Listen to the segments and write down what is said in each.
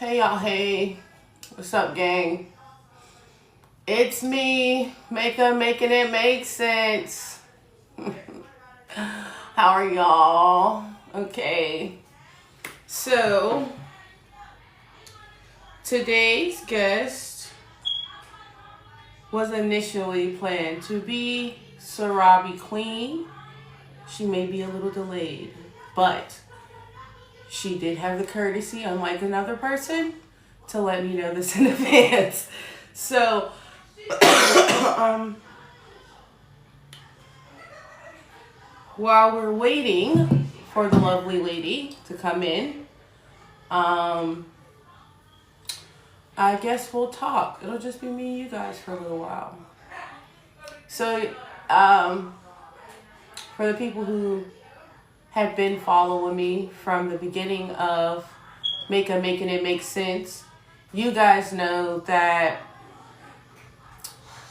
Hey y'all, hey. What's up, gang? It's me, making it make sense. How are y'all? Okay. So, today's guest was initially planned to be Sarabi Queen. She may be a little delayed, but she did have the courtesy, unlike another person, to let me know this in advance. So, while we're waiting for the lovely lady to come in, I guess we'll talk. It'll just be me and you guys for a little while. So, for the people who have been following me from the beginning of Making It Make Sense, you guys know that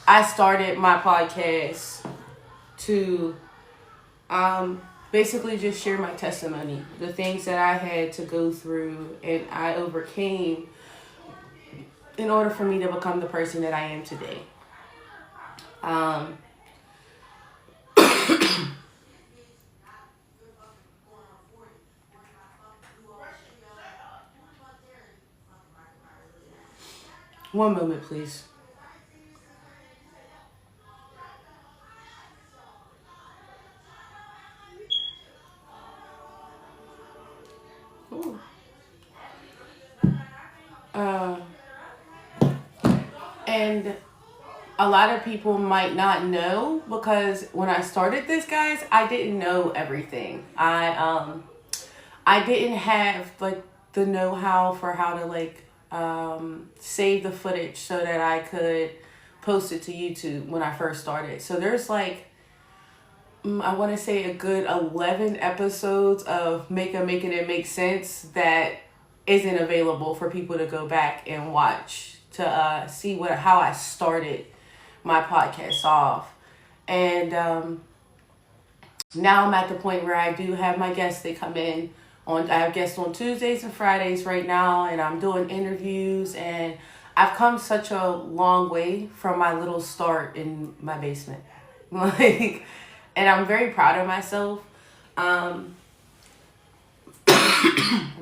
I started my podcast to basically just share my testimony, the things that I had to go through and I overcame in order for me to become the person that I am today. One moment, please. Ooh. And a lot of people might not know, because when I started this, guys, I didn't know everything. I didn't have like the know-how for how to save the footage so that I could post it to YouTube when I first started. So there's I want to say a good 11 episodes of Making It Make Sense that isn't available for people to go back and watch to see how I started my podcast off. And now I'm at the point where I do have my guests. They come in I have guests on Tuesdays and Fridays right now, and I'm doing interviews, and I've come such a long way from my little start in my basement. And I'm very proud of myself. I'm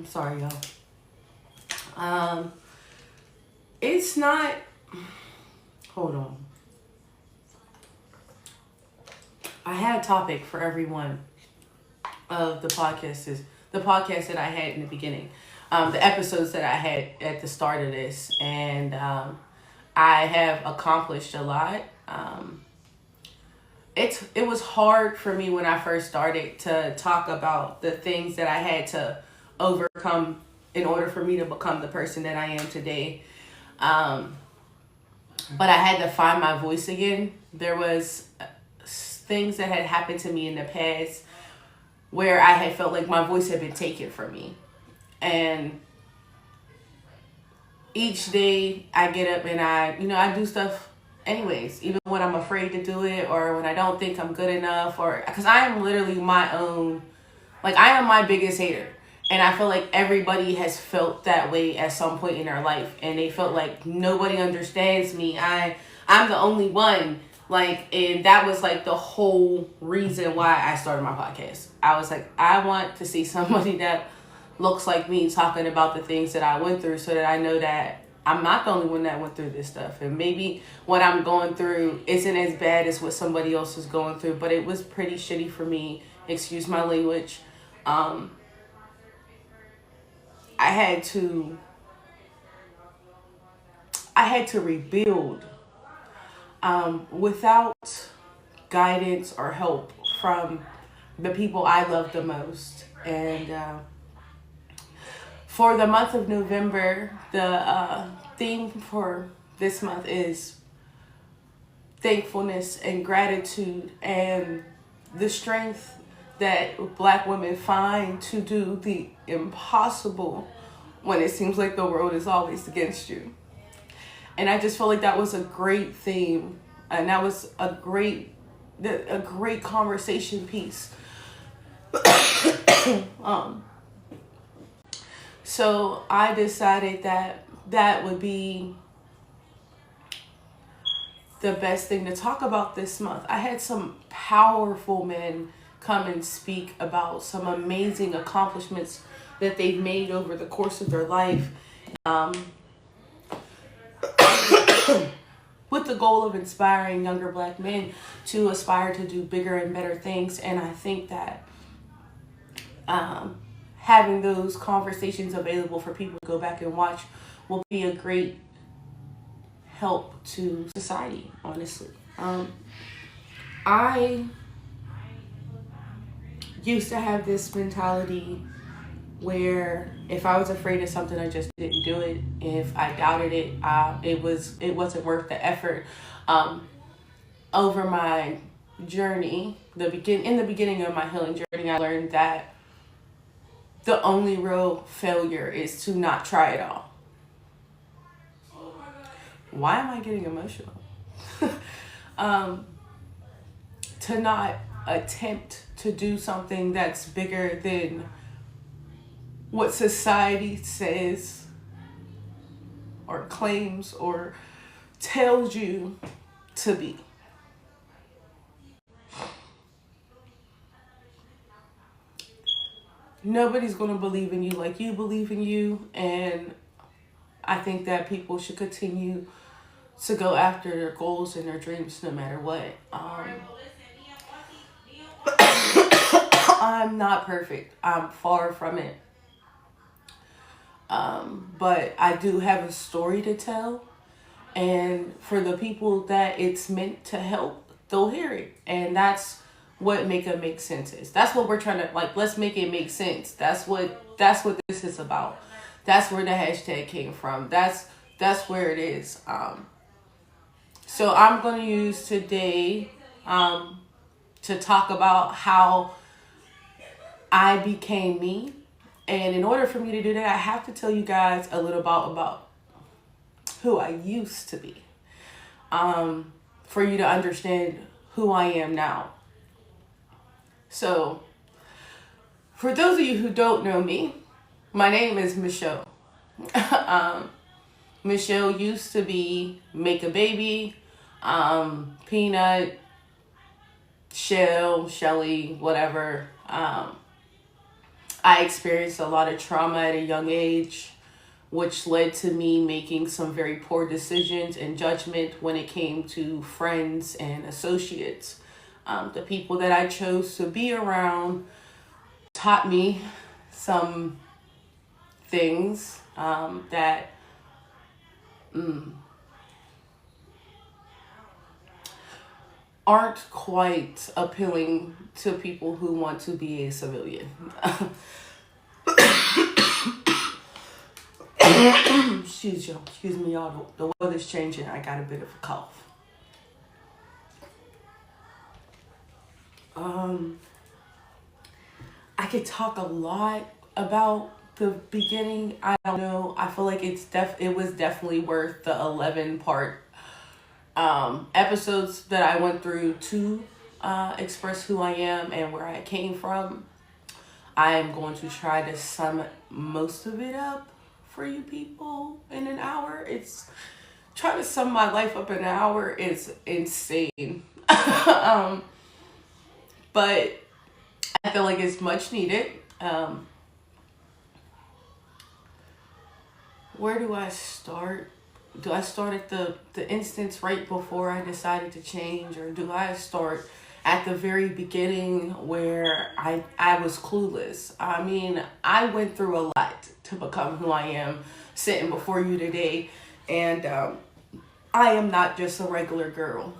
sorry, y'all. It's not, hold on. I had a topic for every one of the podcasts that I had in the beginning, the episodes that I had at the start of this, and I have accomplished a lot. It was hard for me when I first started to talk about the things that I had to overcome in order for me to become the person that I am today. But I had to find my voice again. There was things that had happened to me in the past where I had felt like my voice had been taken from me. And each day I get up and I do stuff anyways, even when I'm afraid to do it or when I don't think I'm good enough, or because I am literally my own, I am my biggest hater. And I feel like everybody has felt that way at some point in their life, and they felt like nobody understands me. I'm the only one. And that was the whole reason why I started my podcast. I was like, I want to see somebody that looks like me talking about the things that I went through, so that I know that I'm not the only one that went through this stuff. And maybe what I'm going through isn't as bad as what somebody else is going through, but it was pretty shitty for me. Excuse my language. I had to rebuild without guidance or help from the people I love the most. And for the month of November, the theme for this month is thankfulness and gratitude, and the strength that Black women find to do the impossible when it seems like the world is always against you. And I just felt like that was a great theme, and that was a great conversation piece. So I decided that that would be the best thing to talk about this month. I had some powerful men come and speak about some amazing accomplishments that they've made over the course of their life, um, with the goal of inspiring younger black men to aspire to do bigger and better things. And I think that um, having those conversations available for people to go back and watch will be a great help to society, honestly. I used to have this mentality where if I was afraid of something, I just didn't do it. If I doubted it, it wasn't worth the effort. Over my journey, in the beginning of my healing journey, I learned that the only real failure is to not try it all. Why am I getting emotional? To not attempt to do something that's bigger than what society says or claims or tells you to be. Nobody's going to believe in you like you believe in you, and I think that people should continue to go after their goals and their dreams no matter what. I'm not perfect. I'm far from it. But I do have a story to tell. And for the people that it's meant to help, they'll hear it. And that's what make sense is. That's what we're trying to, like, let's make it make sense. That's what this is about. That's where the hashtag came from. That's where it is. So I'm going to use today to talk about how I became me. And in order for me to do that, I have to tell you guys a little about who I used to be, for you to understand who I am now. So, for those of you who don't know me, my name is Michelle. Michelle used to be Make a Baby, Peanut, Shell, Shelly, whatever. I experienced a lot of trauma at a young age, which led to me making some very poor decisions and judgment when it came to friends and associates. The people that I chose to be around taught me some things that aren't quite appealing to people who want to be a civilian. Excuse me, y'all. The weather's changing. I got a bit of a cough. I could talk a lot about the beginning. I don't know. I feel like it was definitely worth the 11-part episodes that I went through to express who I am and where I came from. I am going to try to sum most of it up for you people in an hour. It's trying to sum my life up in an hour is insane. But I feel like it's much needed. Where do I start? Do I start at the instance right before I decided to change, or do I start at the very beginning where I was clueless? I mean, I went through a lot to become who I am sitting before you today, and I am not just a regular girl.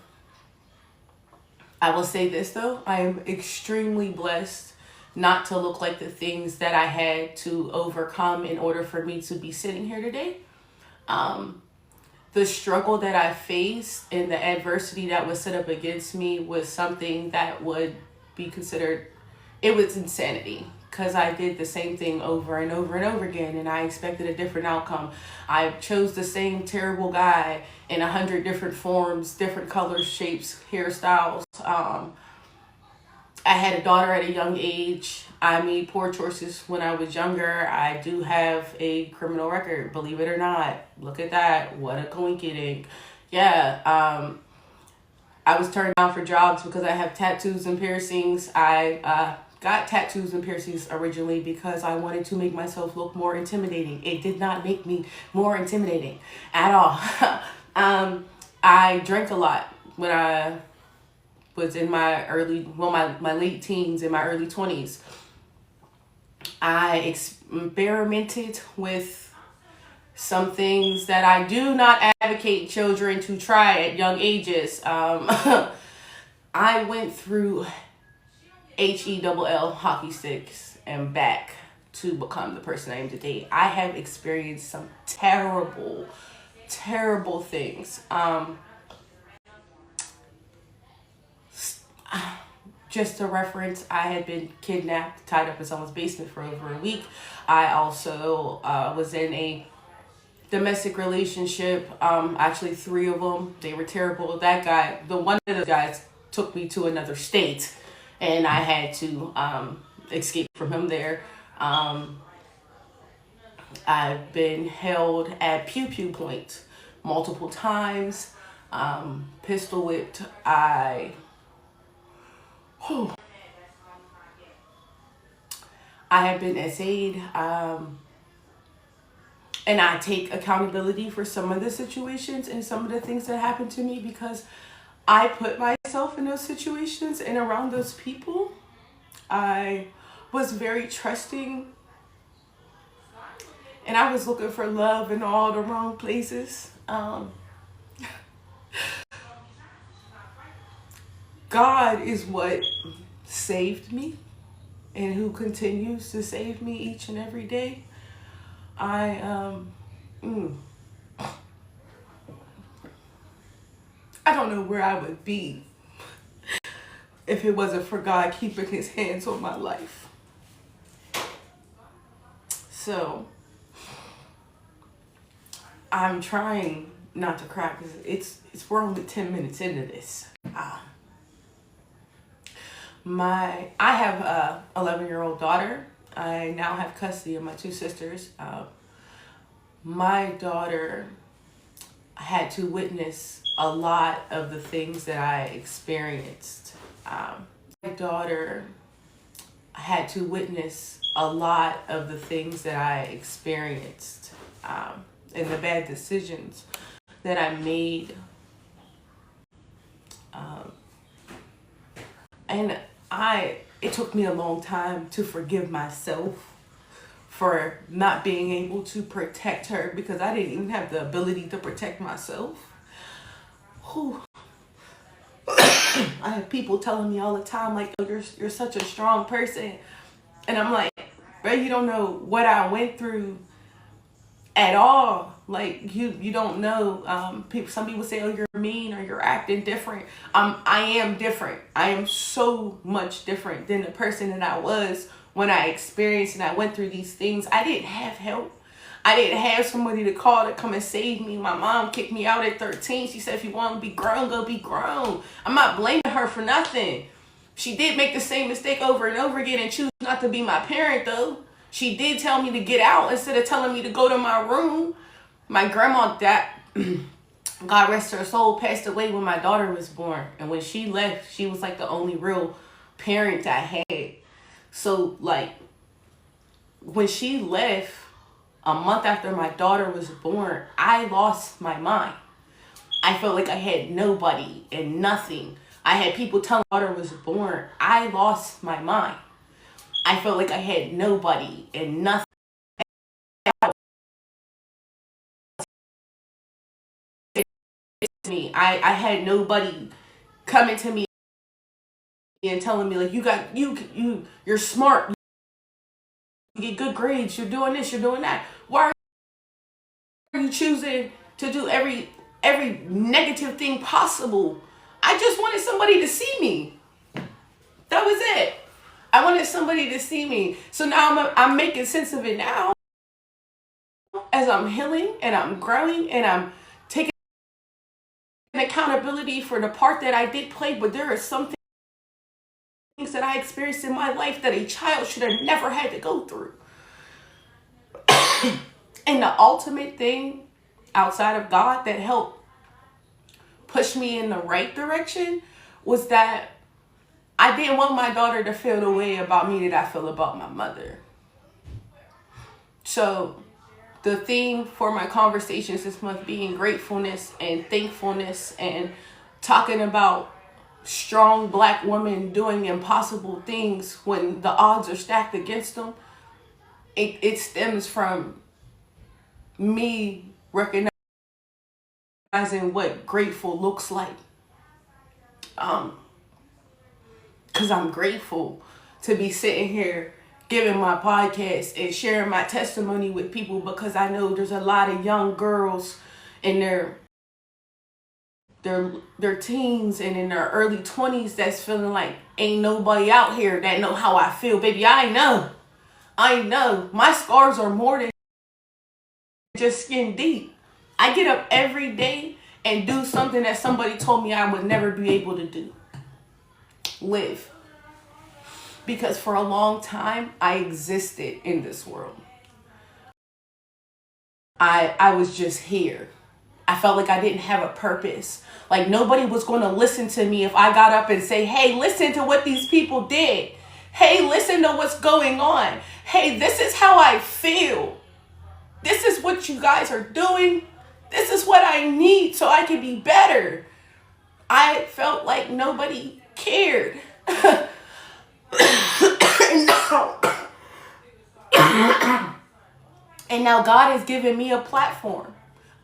I will say this though, I am extremely blessed not to look like the things that I had to overcome in order for me to be sitting here today. The struggle that I faced and the adversity that was set up against me was something that would be considered, it was insanity, because I did the same thing over and over and over again, and I expected a different outcome. I chose the same terrible guy in 100 different forms, different colors, shapes, hairstyles. I had a daughter at a young age. I made poor choices when I was younger. I do have a criminal record, believe it or not. Look at that. What a coincidence. Yeah, I was turned down for jobs because I have tattoos and piercings. I got tattoos and piercings originally because I wanted to make myself look more intimidating. It did not make me more intimidating at all. I drank a lot when I was in my my late teens, in my early 20s. I experimented with some things that I do not advocate children to try at young ages. I went through HELL hockey sticks and back to become the person I am today. I have experienced some terrible, terrible things. Just a reference, I had been kidnapped, tied up in someone's basement for over a week. I also was in a domestic relationship, actually 3 of them. They were terrible. That guy, the one of the guys took me to another state, and I had to escape from him there. I've been held at pew point multiple times, pistol whipped. I have been essayed, and I take accountability for some of the situations and some of the things that happened to me because I put myself in those situations and around those people. I was very trusting, and I was looking for love in all the wrong places. God is what saved me and who continues to save me each and every day. I don't know where I would be if it wasn't for God keeping his hands on my life. So I'm trying not to cry because we're only 10 minutes into this. I have a 11-year-old daughter. I now have custody of my 2 sisters. My daughter had to witness a lot of the things that I experienced. My daughter had to witness a lot of the things that I experienced, and the bad decisions that I made. And it took me a long time to forgive myself for not being able to protect her because I didn't even have the ability to protect myself. Whew. I have people telling me all the time, like, oh, you're such a strong person. And I'm like, bro, you don't know what I went through at all. Like, you don't know. Some people say, oh, you're mean or you're acting different. I am different. I am so much different than the person that I was when I experienced and I went through these things. I didn't have help. I didn't have somebody to call to come and save me. My mom kicked me out at 13. She said, if you want to be grown, go be grown. I'm not blaming her for nothing. She did make the same mistake over and over again and choose not to be my parent, though. She did tell me to get out instead of telling me to go to my room. My grandma, God rest her soul, passed away when my daughter was born. And when she left, she was like the only real parent I had. So, like, when she left, a month after my daughter was born, I lost my mind. I felt like I had nobody and nothing. I had people telling my daughter was born. I lost my mind. I felt like I had nobody and nothing. I had nobody coming to me and telling me, like, you're smart, you get good grades, you're doing this, you're doing that. Why are you choosing to do every negative thing possible? I just wanted somebody to see me. That was it. I wanted somebody to see me. So now I'm making sense of it now as I'm healing and I'm growing and I'm taking accountability for the part that I did play. But there is something things that I experienced in my life that a child should have never had to go through. And the ultimate thing outside of God that helped push me in the right direction was that I didn't want my daughter to feel the way about me that I feel about my mother. So the theme for my conversations this month being gratefulness and thankfulness and talking about strong Black women doing impossible things when the odds are stacked against them. It stems from me recognizing what grateful looks like. Because I'm grateful to be sitting here giving my podcast and sharing my testimony with people, because I know there's a lot of young girls in their teens and in their early 20s that's feeling like ain't nobody out here that know how I feel. Baby, I know. My scars are more than just skin deep. I get up every day and do something that somebody told me I would never be able to do. Live. Because for a long time, I existed in this world. I was just here. I felt like I didn't have a purpose. Like nobody was going to listen to me if I got up and say, hey, listen to what these people did. Hey, listen to what's going on. Hey, this is how I feel. This is what you guys are doing. This is what I need so I can be better. I felt like nobody cared. And now God has given me a platform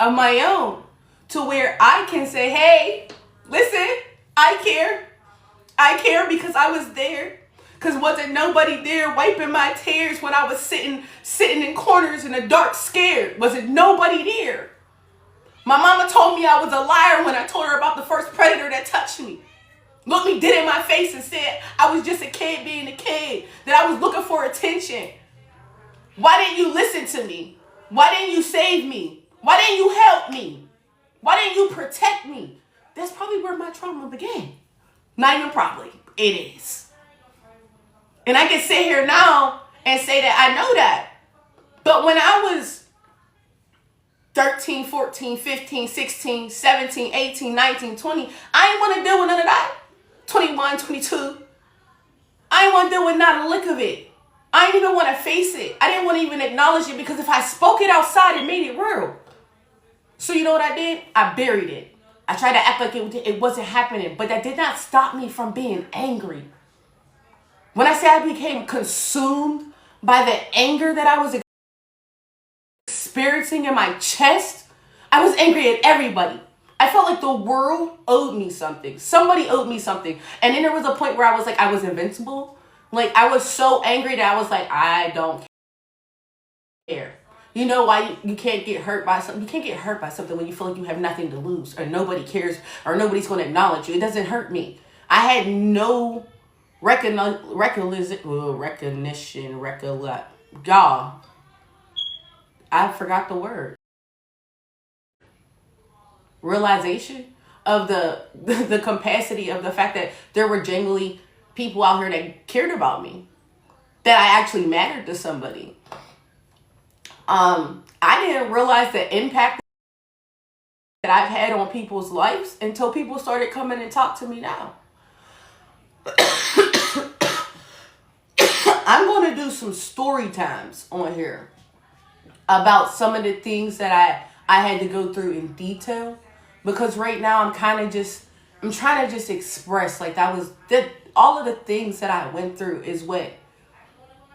of my own to where I can say, hey, listen, I care. I care because I was there. Because wasn't nobody there wiping my tears when I was sitting in corners in the dark scared? Wasn't nobody there? My mama told me I was a liar when I told her about the first predator that touched me. Looked me dead in my face and said I was just a kid being a kid, that I was looking for attention. Why didn't you listen to me? Why didn't you save me? Why didn't you help me? Why didn't you protect me? That's probably where my trauma began. Not even probably. It is. And I can sit here now and say that I know that. But when I was 13, 14, 15, 16, 17, 18, 19, 20, I didn't want to deal with none of that. 21, 22. I didn't want to deal with not a lick of it. I didn't even want to face it. I didn't want to even acknowledge it, because if I spoke it outside, it made it real. So you know what I did? I buried it. I tried to act like it wasn't happening, but that did not stop me from being angry. When I say I became consumed by the anger that I was experiencing in my chest, I was angry at everybody. I felt like the world owed me something. Somebody owed me something. And then there was a point where I was like, I was invincible. Like, I was so angry that I was like, I don't care. You know why you can't get hurt by something? You can't get hurt by something when you feel like you have nothing to lose, or nobody cares, or nobody's going to acknowledge you. It doesn't hurt me. I had no recognition. Y'all, I forgot the word. Realization of the capacity of the fact that there were genuinely people out here that cared about me, that I actually mattered to somebody. I didn't realize the impact that I've had on people's lives until people started coming and talk to me now. I'm going to do some story times on here about some of the things that I had to go through in detail, because right now I'm trying to just express, like, all of the things that I went through is what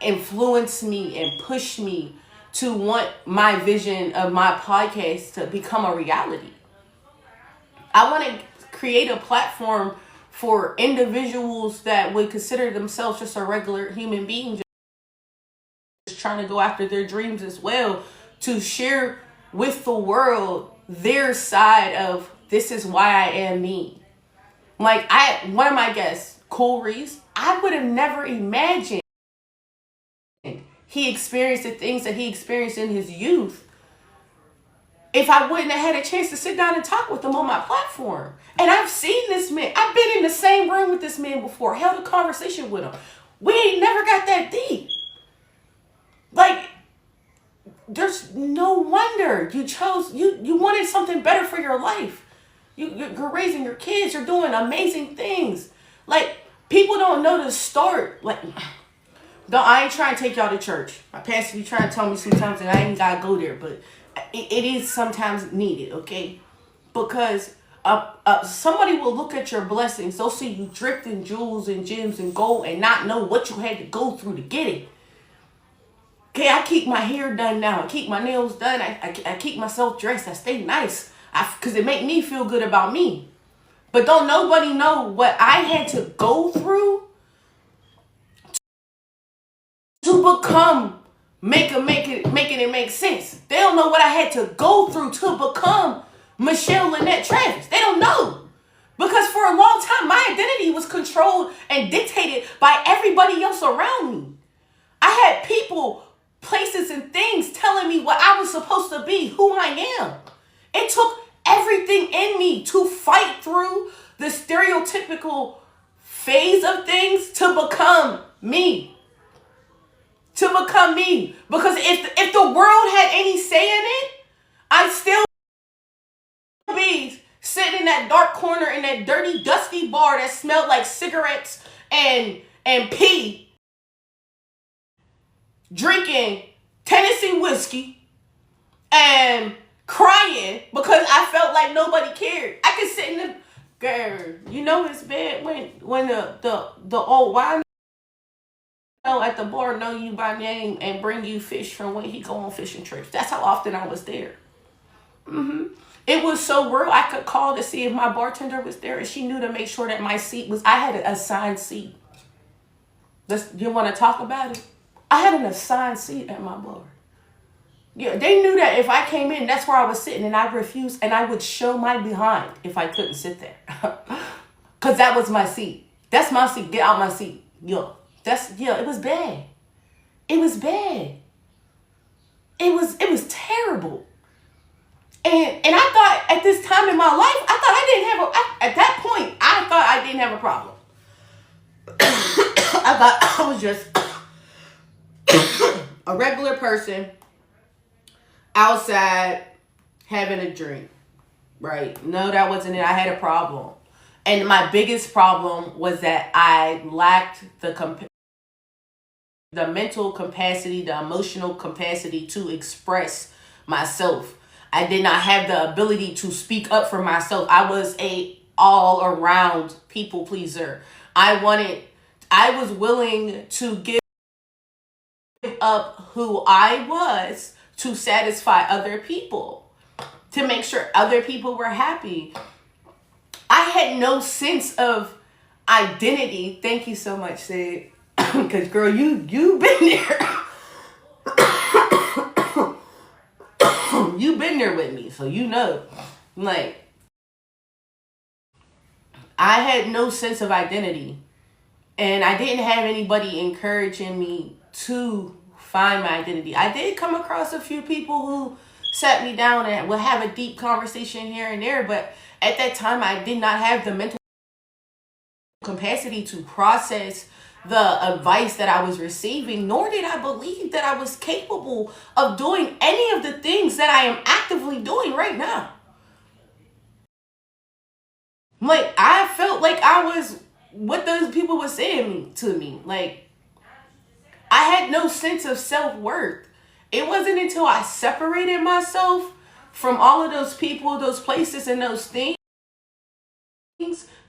influenced me and pushed me to want my vision of my podcast to become a reality. I want to create a platform for individuals that would consider themselves just a regular human being, just trying to go after their dreams as well, to share with the world their side of this is why I am me. Like, one of my guests, Cool Reese, I would have never imagined he experienced the things that he experienced in his youth if I wouldn't have had a chance to sit down and talk with him on my platform. And I've seen this man. I've been in the same room with this man before, held a conversation with him. We ain't never got that deep. Like, there's no wonder you wanted something better for your life. You're raising your kids. You're doing amazing things. Like, people don't know the start. Like, I ain't trying to take y'all to church. My pastor be trying to tell me sometimes that I ain't got to go there. But it is sometimes needed, okay? Because somebody will look at your blessings. They'll see you dripped in jewels and gems and gold and not know what you had to go through to get it. Okay, I keep my hair done now. I keep my nails done. I keep myself dressed. I stay nice. Because it make me feel good about me. But don't nobody know what I had to go through to become making it make sense. They don't know what I had to go through to become Michelle Lynette Travis. They don't know. Because for a long time, my identity was controlled and dictated by everybody else around me. I had people, places, and things telling me what I was supposed to be, who I am. It took everything in me to fight through the stereotypical phase of things to become me. To become me. Because if the world had any say in it, I'd still be sitting in that dark corner in that dirty, dusty bar that smelled like cigarettes and pee, drinking Tennessee whiskey and crying because I felt like nobody cared. I could sit in the girl. You know it's bad when the old wine at the bar know you by name and bring you fish from when he go on fishing trips. That's how often I was there. It was so real. I could call to see if my bartender was there, and she knew to make sure that my seat was. I had an assigned seat. You want to talk about it? I had an assigned seat at my bar. Yeah, they knew that if I came in, that's where I was sitting, and I refused, and I would show my behind if I couldn't sit there. Because that was my seat. That's my seat. Get out my seat. It was bad. It was bad. It was terrible. And I thought at this time in my life, at that point, I thought I didn't have a problem. I thought I was just a regular person outside having a drink, right? No, that wasn't it. I had a problem. And my biggest problem was that I lacked the mental capacity, the emotional capacity to express myself. I did not have the ability to speak up for myself. I was a all around people pleaser. I was willing to give up who I was to satisfy other people, to make sure other people were happy. I had no sense of identity. Thank you so much, Sid. Because girl, you've been there. You've been there with me, so you know. Like, I had no sense of identity. And I didn't have anybody encouraging me to find my identity. I did come across a few people who sat me down and would have a deep conversation here and there, but at that time I did not have the mental capacity to process the advice that I was receiving, nor did I believe that I was capable of doing any of the things that I am actively doing right now. Like, I felt like I was what those people were saying to me. Like, I had no sense of self-worth. It wasn't until I separated myself from all of those people, those places, and those things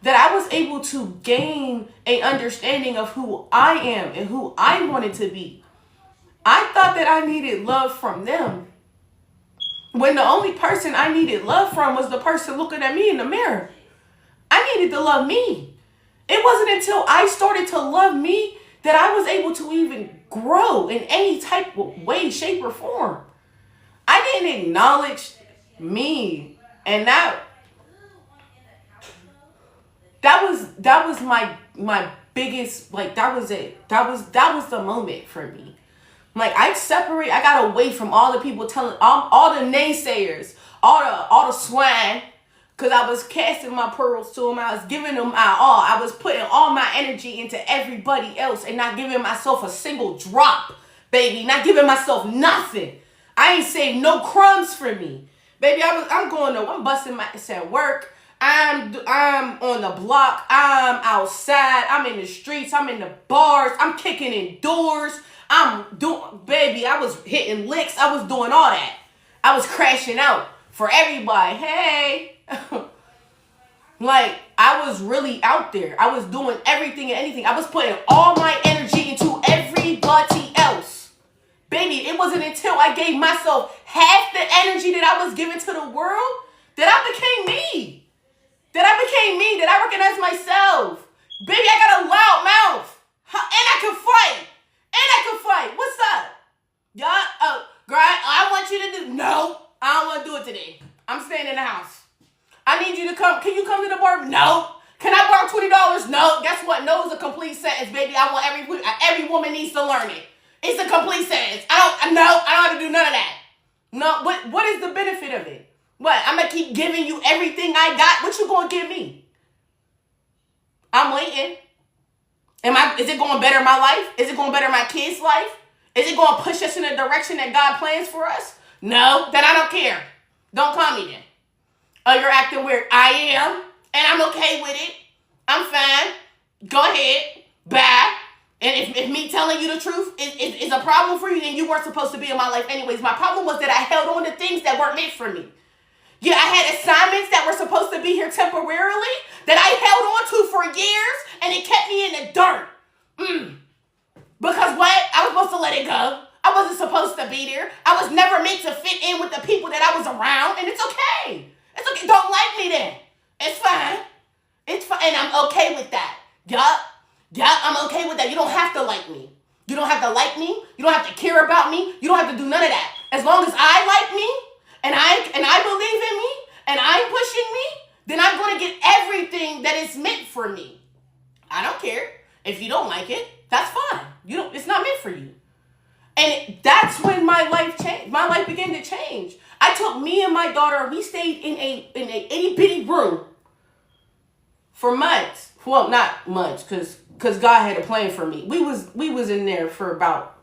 that I was able to gain an understanding of who I am and who I wanted to be. I thought that I needed love from them, when the only person I needed love from was the person looking at me in the mirror. I needed to love me. It wasn't until I started to love me that I was able to even grow in any type of way, shape, or form. I didn't acknowledge me, and that was my biggest, like, that was it. That was the moment for me. Like, I got away from all the people telling, all the naysayers, all the swine. Because I was casting my pearls to them. I was giving them my all. I was putting all my energy into everybody else and not giving myself a single drop, baby. Not giving myself nothing. I ain't saved no crumbs for me. Baby, I'm busting my ass at work. I'm on the block. I'm outside. I'm in the streets. I'm in the bars. I'm kicking in doors. Baby, I was hitting licks. I was doing all that. I was crashing out for everybody. Hey. Like, I was really out there. I was doing everything and anything. I was putting all my energy into everybody else. Baby, it wasn't until I gave myself half the energy that I was giving to the world that I became me. That I recognized myself. Baby, I got a loud mouth. And I can fight. What's up? Y'all, girl, I want you to do. No, I don't want to do it today. I'm staying in the house. I need you to come. Can you come to the bar? No. Can I borrow $20? No. Guess what? No is a complete sentence, baby. I want every woman needs to learn it. It's a complete sentence. I don't have to do none of that. No. What is the benefit of it? What? I'm gonna keep giving you everything I got. What you gonna give me? I'm waiting. Is it gonna better my life? Is it gonna better my kids' life? Is it gonna push us in the direction that God plans for us? No. Then I don't care. Don't call me then. Oh, you're acting weird. I am, and I'm okay with it. I'm fine. Go ahead. Bye. And if me telling you the truth is a problem for you, then you weren't supposed to be in my life anyways. My problem was that I held on to things that weren't meant for me. Yeah, I had assignments that were supposed to be here temporarily that I held on to for years, and it kept me in the dirt. Because what? I was supposed to let it go. I wasn't supposed to be there. I was never meant to fit in with the people that I was around, and it's okay. It's okay. Don't like me then. It's fine. It's fine. And I'm okay with that. Yup, I'm okay with that. You don't have to like me. You don't have to like me. You don't have to care about me. You don't have to do none of that. As long as I like me and I believe in me and I'm pushing me, then I'm going to get everything that is meant for me. I don't care. If you don't like it, that's fine. It's not meant for you. And that's when my life changed. My life began to change. I took me and my daughter, we stayed in a itty bitty room for months. Well, not months, because God had a plan for me. We was in there for about,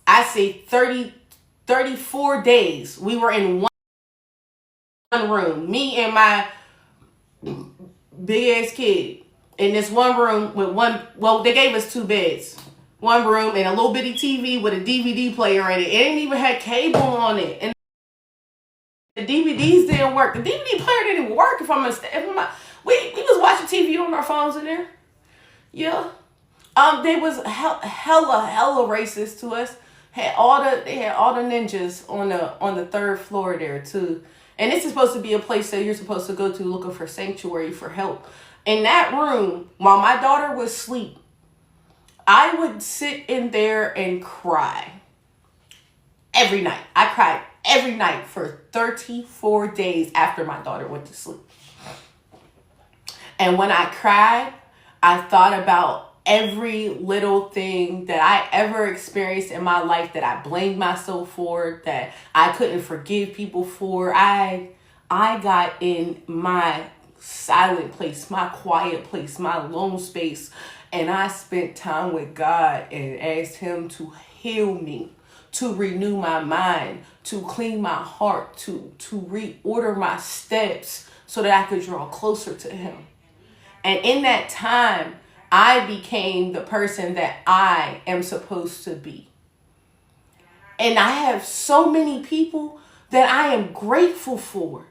I say 34 days. We were in one room. Me and my big ass kid in this one room with they gave us 2 beds. One room and a little bitty TV with a DVD player in it. It didn't even have cable on it. And the DVDs didn't work. The DVD player didn't work if I'm mistaken. We was watching TV on our phones in there. Yeah. They was hella racist to us. They had all the ninjas on the 3rd floor there too. And this is supposed to be a place that you're supposed to go to looking for sanctuary for help. In that room, while my daughter was asleep, I would sit in there and cry every night. I cried every night for 34 days after my daughter went to sleep. And when I cried, I thought about every little thing that I ever experienced in my life that I blamed myself for, that I couldn't forgive people for. I got in my silent place, my quiet place, my lone space, and I spent time with God and asked Him to heal me, to renew my mind, to clean my heart, to reorder my steps so that I could draw closer to Him. And in that time, I became the person that I am supposed to be. And I have so many people that I am grateful for.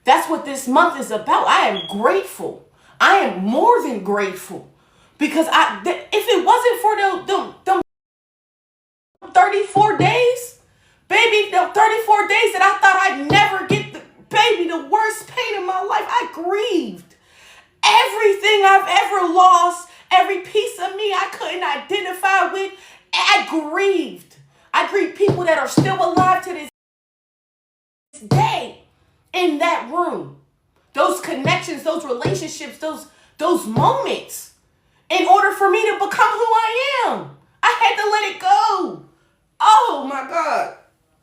That's what this month is about. I am grateful. I am more than grateful. Because if it wasn't for them 34 days, baby, the 34 days that I thought I'd never get the worst pain in my life, I grieved. Everything I've ever lost, every piece of me I couldn't identify with, I grieved. I grieved people that are still alive to this day in that room. Those connections, those relationships, those moments. In order for me to become who I am, I had to let it go. Oh my God.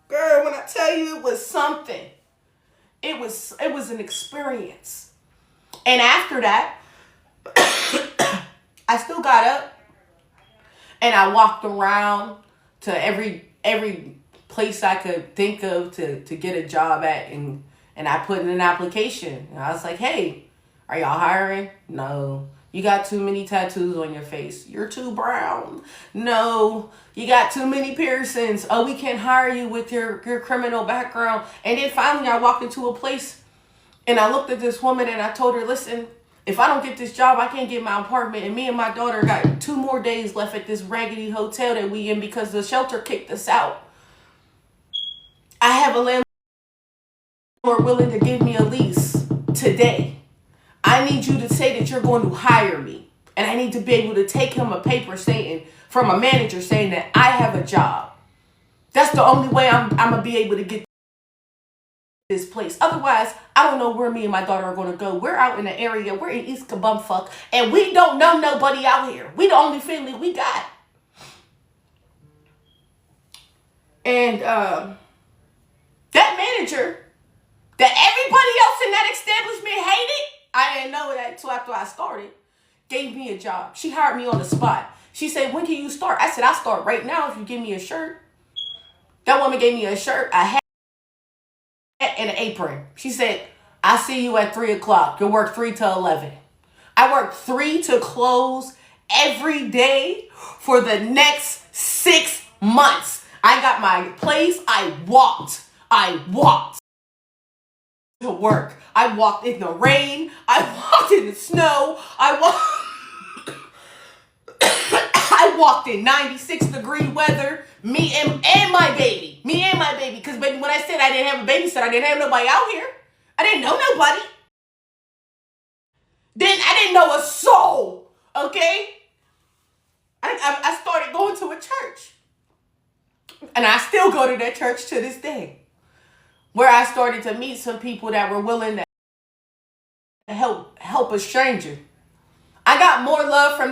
Girl, when I tell you it was something. It was an experience. And after that, I still got up and I walked around to every place I could think of to get a job at, and I put in an application. And I was like, hey, are y'all hiring? No. You got too many tattoos on your face. You're too brown. No. You got too many piercings. Oh, we can't hire you with your criminal background. And then finally I walked into a place and I looked at this woman and I told her, listen, if I don't get this job, I can't get my apartment. And me and my daughter got 2 more days left at this raggedy hotel that we in because the shelter kicked us out. I have a landlord willing to give me a lease today. I need you to say that you're going to hire me. And I need to be able to take him a paper saying, from a manager saying that I have a job. That's the only way I'm going to be able to get this place. Otherwise, I don't know where me and my daughter are going to go. We're out in the area. We're in East Kabumfuck. And we don't know nobody out here. We the only family we got. And that manager that everybody else in that establishment hated, I didn't know that until after I started, gave me a job. She hired me on the spot. She said, when can you start? I said, I'll start right now if you give me a shirt. That woman gave me a shirt, a hat, and an apron. She said, I see you at 3 o'clock. You'll work 3 to 11. I worked 3 to close every day for the next 6 months. I got my place. I walked to work. I walked in the rain. I walked in the snow. I walked in 96-degree weather. Me and my baby. Because baby, when I said I didn't have a babysitter, I didn't have nobody out here. I didn't know nobody. Then I didn't know a soul. Okay? I started going to a church. And I still go to that church to this day. Where I started to meet some people that were willing to help a stranger. I got more love from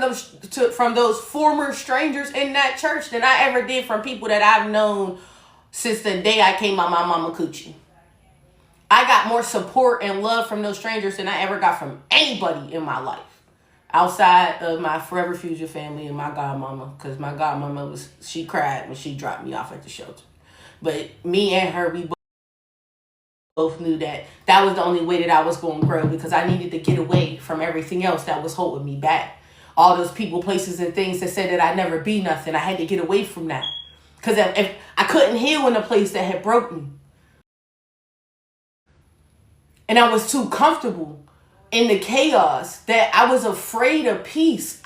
those former strangers in that church than I ever did from people that I've known since the day I came out my mama coochie. I got more support and love from those strangers than I ever got from anybody in my life. Outside of my Forever Future family and my godmama. Because my godmama, she cried when she dropped me off at the shelter. But me and her, we both knew that was the only way that I was going to grow, because I needed to get away from everything else that was holding me back. All those people, places, and things that said that I'd never be nothing. I had to get away from that. Because if I couldn't heal in a place that had broken me. And I was too comfortable in the chaos that I was afraid of peace.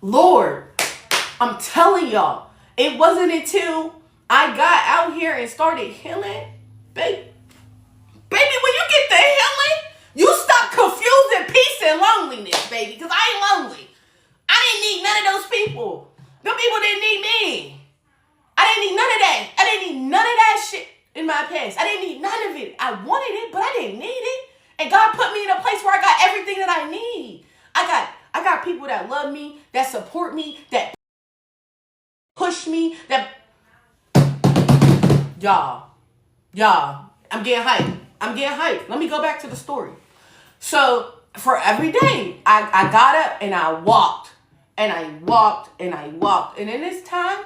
Lord, I'm telling y'all, it wasn't until I got out here and started healing, baby, when you get the healing, you stop confusing peace and loneliness, baby, because I ain't lonely. I didn't need none of those people. Them people didn't need me. I didn't need none of that. I didn't need none of that shit in my past. I didn't need none of it. I wanted it, but I didn't need it. And God put me in a place where I got everything that I need. I got people that love me, that support me, that push me, that... Y'all, I'm getting hyped. Let me go back to the story. So, for every day, I got up and I walked. And in this time,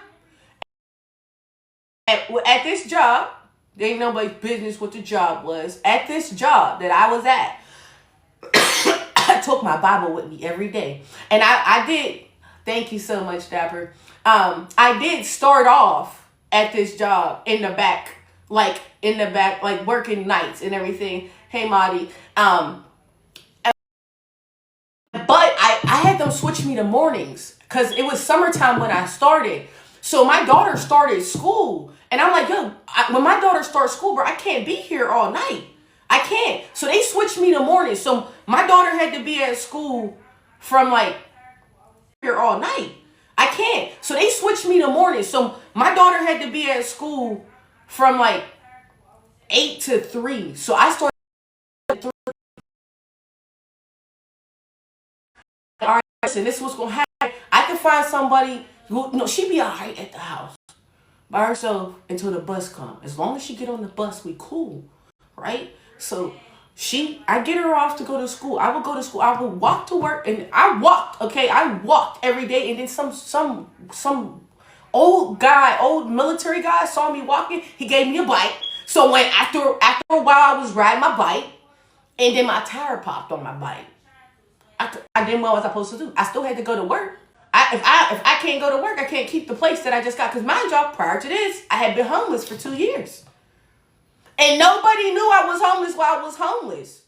at this job, there ain't nobody's business what the job was. At this job that I was at, I took my Bible with me every day. And I did, thank you so much, Dapper. I did start off at this job in the back, like working nights and everything. Hey, Marty. But I had them switch me to mornings because it was summertime when I started. So my daughter started school. And I'm like, when my daughter starts school, bro, I can't be here all night. I can't. So they switched me to mornings. So my daughter had to be at school from here all night. I can't. So they switched me to mornings. So my daughter had to be at school from 8 to 3. So I started at 3. All right, listen, this is what's going to happen. I can find somebody who, she be all right at the house by herself until the bus comes. As long as she get on the bus, we cool, right? So I get her off to go to school. I would go to school. I would walk to work, and I walked. Okay, I walked every day. And then some old military guy saw me walking. He gave me a bike. So when after a while, I was riding my bike, and then my tire popped on my bike. I didn't know what I was supposed to do. I still had to go to work. If I can't go to work, I can't keep the place that I just got. Because mind y'all, prior to this, I had been homeless for 2 years. And nobody knew I was homeless while I was homeless.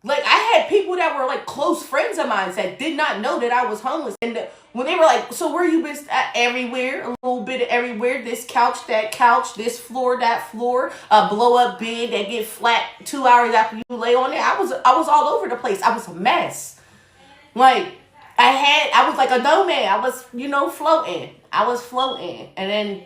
Like, I had people that were like close friends of mine that did not know that I was homeless. And when they were like, so where you been at? Everywhere, a little bit of everywhere. This couch, that couch, this floor, that floor, a blow up bed that get flat 2 hours after you lay on it. I was all over the place. I was a mess. Like, I was like a nomad. I was, floating. I was floating. And then,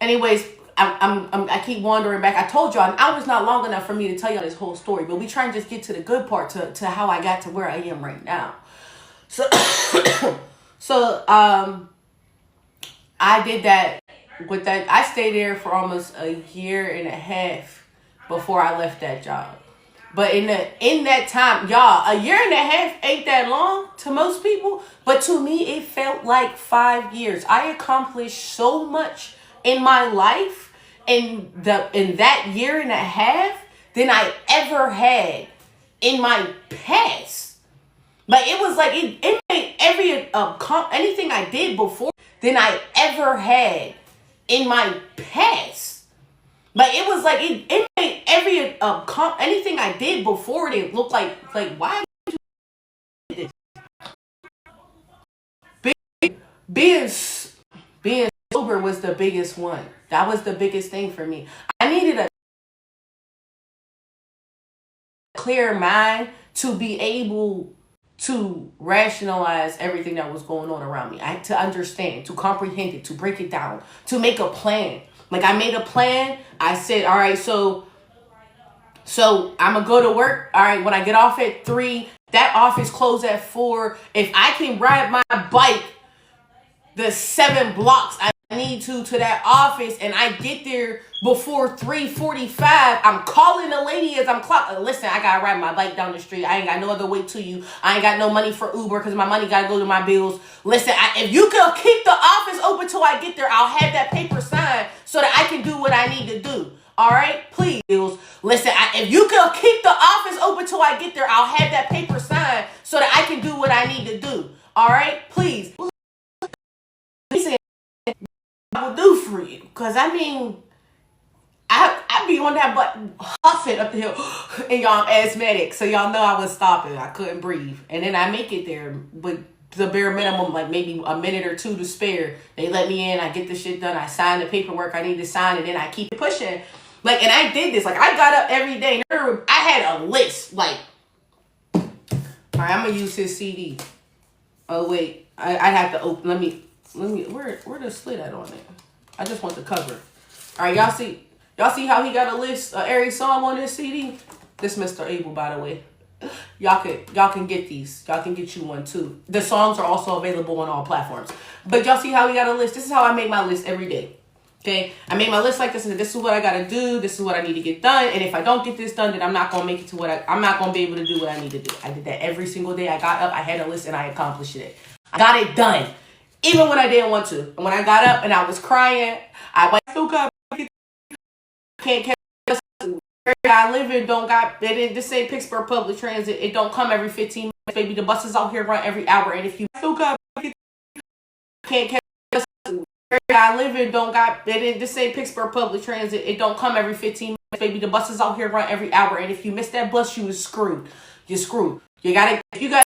anyways, I keep wandering back. I told y'all, an hour's not long enough for me to tell y'all this whole story, but we try and just get to the good part, to how I got to where I am right now. So, I did that with that. I stayed there for almost a year and a half before I left that job. But in that time, y'all, a year and a half ain't that long to most people, but to me, it felt like 5 years. I accomplished so much in my life in that year and a half than I ever had in my past. Like, it was like it made anything I did before than I ever had in my past. Like, it was like it made anything I did before it look like why did you do this? Being sober was the biggest one. That was the biggest thing for me. I needed a clear mind to be able to rationalize everything that was going on around me. I had to understand, to comprehend it, to break it down, to make a plan. Like, I made a plan. I said, all right, so I'm going to go to work. All right, when I get off at 3, that office closed at 4. If I can ride my bike the 7 blocks I need to that office, and I get there before 3:45, I'm calling the lady as I'm clocking. Listen, I gotta ride my bike down the street. I ain't got no other way to you. I ain't got no money for Uber because my money gotta go to my bills. Listen, if you could keep the office open till I get there, I'll have that paper signed so that I can do what I need to do. All right, please. Listen, if you could keep the office open till I get there, I'll have that paper signed so that I can do what I need to do. All right, please. I will do for you, because I mean, I be on that butt huffing up the hill, and y'all, I'm asthmatic, so y'all know I was stopping. I couldn't breathe, and then I make it there with the bare minimum, like maybe a minute or two to spare. They let me in. I get the shit done. I sign the paperwork I need to sign, and then I keep pushing. Like, and I did this. Like, I got up every day. I had a list. Like, all right, I'm gonna use his CD. Oh wait, I have to open. Let me. Where the slit at on it? I just want the cover. All right, y'all see how he got a list of every song on this CD? This Mr. Abel, by the way. Y'all can get these. Y'all can get you one too. The songs are also available on all platforms. But y'all see how he got a list? This is how I make my list every day. Okay, I made my list like this, and this is what I gotta do. This is what I need to get done. And if I don't get this done, then I'm not gonna make it to I'm not gonna be able to do what I need to do. I did that every single day. I got up, I had a list, and I accomplished it. I got it done. Even when I didn't want to. And when I got up and I was crying, I still can't catch where I live in this ain't Pittsburgh public transit. It don't come every 15 minutes, baby. The buses out here run every hour. And if you still can't catch where I live in this ain't Pittsburgh public transit. It don't come every 15 minutes, baby. The buses out here run every hour. And if you miss that bus, you was screwed. You're screwed. If you got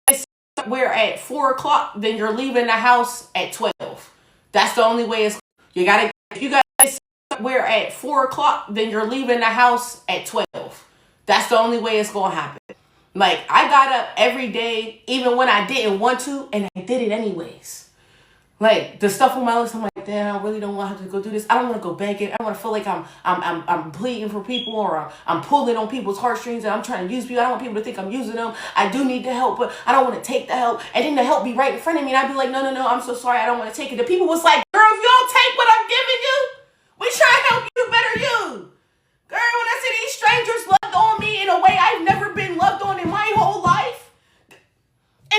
somewhere at 4:00, then you're leaving the house at 12. That's the only way if you got somewhere at 4:00, then you're leaving the house at 12. That's the only way it's gonna happen. Like, I got up every day, even when I didn't want to, and I did it anyways. Like, the stuff on my list, I'm like, damn, I really don't want to have to go do this. I don't want to go begging. I don't want to feel like I'm pleading for people, or I'm pulling on people's heartstrings, and I'm trying to use people. I don't want people to think I'm using them. I do need the help, but I don't want to take the help. And then the help be right in front of me, and I'd be like, no, I'm so sorry. I don't want to take it. The people was like, girl, if you don't take what I'm giving you, we try to help you better you. Girl, when I say these strangers love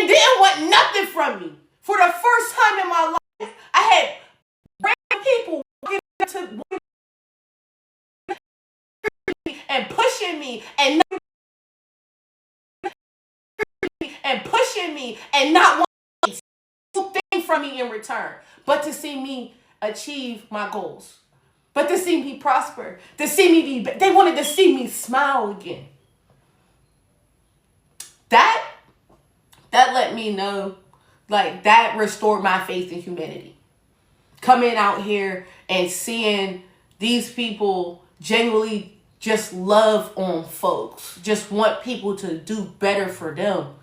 and didn't want nothing from me. For the first time in my life, I had random people walking up to me and pushing me and pushing me and not wanting anything from me in return, but to see me achieve my goals, but to see me prosper, to see me be. They wanted to see me smile again. That let me know, like, that restored my faith in humanity. Coming out here and seeing these people genuinely just love on folks, just want people to do better for them.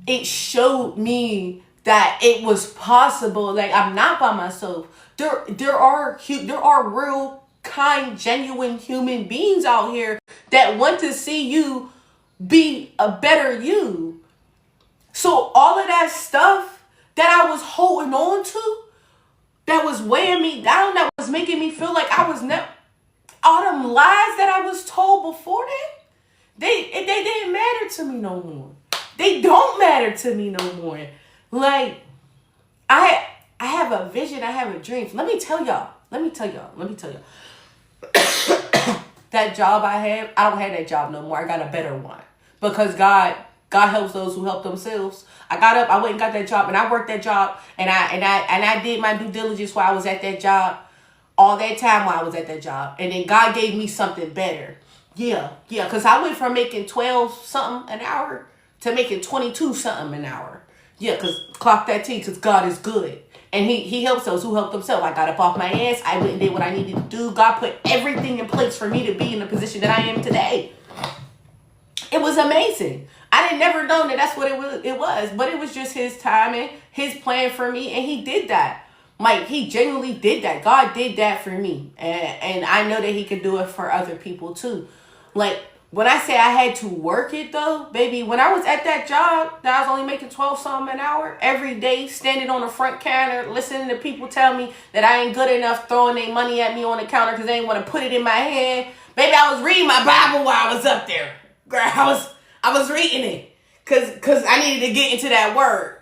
It showed me that it was possible. Like, I'm not by myself. There are real, kind, genuine human beings out here that want to see you be a better you. So all of that stuff that I was holding on to, that was weighing me down, that was making me feel like I was never, all them lies that I was told before that, they didn't matter to me no more. They don't matter to me no more. Like, I have a vision, I have a dream. Let me tell y'all. That job I have, I don't have that job no more. I got a better one. Because God helps those who help themselves. I got up, I went and got that job, and I worked that job, and I did my due diligence while I was at that job, all that time while I was at that job. And then God gave me something better. Yeah, because I went from making 12 something an hour to making 22 something an hour. Yeah, because clock that T, because God is good. And he helps those who help themselves. I got up off my ass. I went and did what I needed to do. God put everything in place for me to be in the position that I am today. It was amazing. I didn't never know that that's what it was. But it was just his timing, his plan for me. And he did that. Like, he genuinely did that. God did that for me. And I know that he could do it for other people too. Like, when I say I had to work it though, baby, when I was at that job that I was only making 12 something an hour, every day standing on the front counter, listening to people tell me that I ain't good enough, throwing their money at me on the counter because they didn't want to put it in my hand. Baby, I was reading my Bible while I was up there. Girl, I was reading it because I needed to get into that word.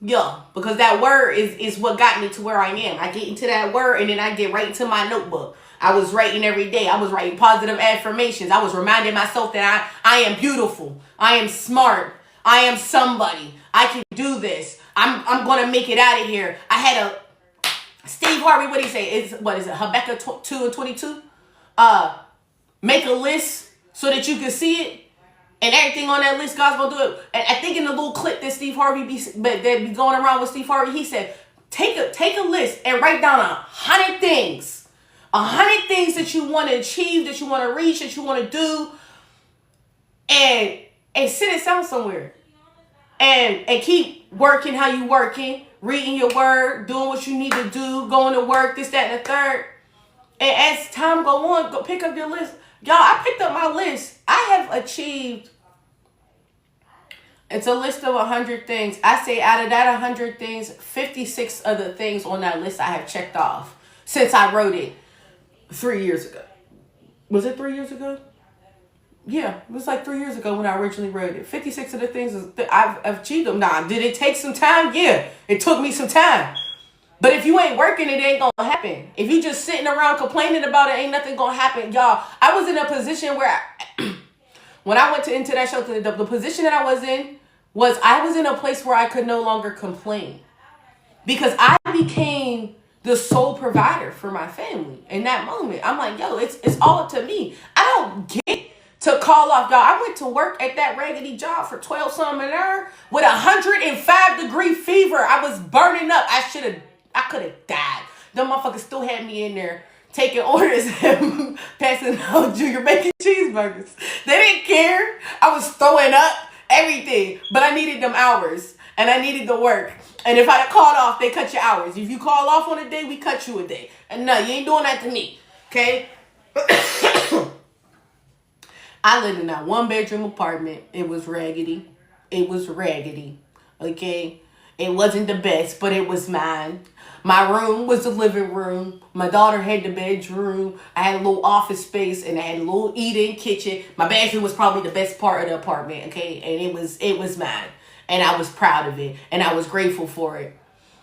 Yeah, because that word is what got me to where I am. I get into that word and then I get right into my notebook. I was writing every day. I was writing positive affirmations. I was reminding myself that I am beautiful. I am smart. I am somebody. I can do this. I'm going to make it out of here. I had a Steve Harvey, what did he say? What is it? Habakkuk 2:22? Make a list so that you can see it. And everything on that list, God's going to do it. And I think in the little clip that Steve Harvey that be going around with Steve Harvey, he said, take a list and write down 100 things. 100 things that you want to achieve, that you want to reach, that you want to do, and sit it down somewhere, and keep working how you working, reading your word, doing what you need to do, going to work, this, that, and the third. And as time go on, go pick up your list. Y'all, I picked up my list. I have achieved. It's a list of 100 things. I say out of that 100 things, 56 of the things on that list I have checked off since I wrote it 3 years ago. Was it 3 years ago? Yeah, it was like 3 years ago when I originally wrote it. 56 of the things I've achieved them. Now, did it take some time? Yeah, it took me some time. But if you ain't working, it ain't gonna happen. If you just sitting around complaining about it, ain't nothing gonna happen. Y'all, I was in a position where when I went into that shelter, the position that I was in was I was in a place where I could no longer complain. Because I became the sole provider for my family in that moment. I'm like, yo, it's all up to me. I don't get to call off, y'all. I went to work at that raggedy job for 12 something an hour with 105-degree fever. I was burning up. I could have died. Them motherfuckers still had me in there taking orders and passing out junior bacon cheeseburgers. They didn't care. I was throwing up everything, but I needed them hours and I needed the work. And if I'd have called off, they cut your hours. If you call off on a day, we cut you a day. And no, you ain't doing that to me. Okay? I lived in that 1-bedroom apartment. It was raggedy. Okay? It wasn't the best, but it was mine. My room was the living room. My daughter had the bedroom. I had a little office space and I had a little eating kitchen. My bathroom was probably the best part of the apartment, okay? And it was mine. and I was proud of it, and I was grateful for it.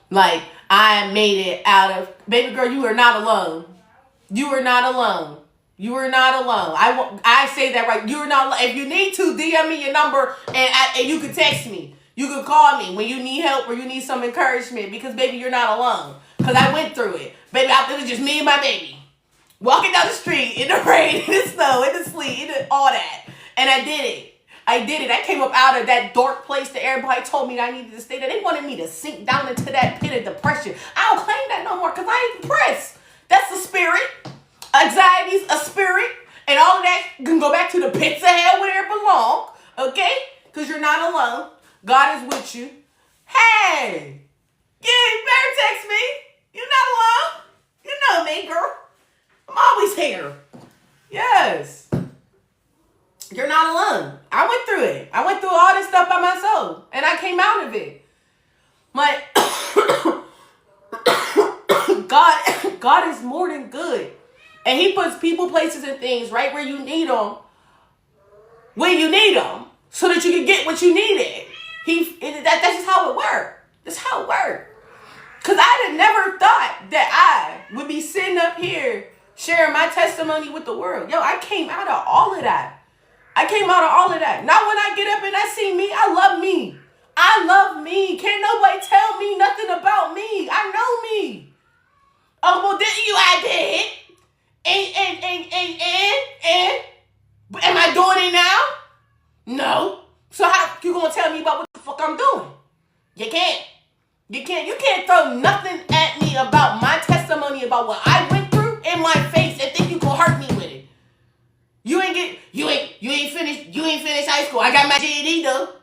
Like, I made it out of, baby girl, you are not alone. You are not alone. You are not alone. I say that right. You're not alone. If you need to, DM me your number, and you can text me. You can call me when you need help or you need some encouragement, because, baby, you're not alone. Because I went through it. Baby, it was just me and my baby. Walking down the street in the rain, in the snow, in the sleet, all that. And I did it. I came up out of that dark place that everybody told me that I needed to stay there. They wanted me to sink down into that pit of depression. I don't claim that no more because I ain't depressed. That's a spirit. Anxiety's a spirit. And all of that can go back to the pits of hell where it belongs. Okay? Because you're not alone. God is with you. Hey! Yeah, you better text me. You're not alone. You know me, girl. I'm always here. Yes. You're not alone. I went through it. I went through all this stuff by myself. And I came out of it. God is more than good. And he puts people, places, and things right where you need them. When you need them. So that you can get what you needed. That's just how it worked. That's how it worked. Because I had never thought that I would be sitting up here sharing my testimony with the world. Yo, I came out of all of that. Now when I get up and I see me, I love me. I love me. Can't nobody tell me nothing about me. I know me. Oh, well, didn't you? I did. And am I doing it now? No. So how you gonna tell me about what the fuck I'm doing? You can't. You can't throw nothing at me about my testimony, about what I went through in my face, and think you gonna hurt me with it. You ain't finished high school. I got my GED though.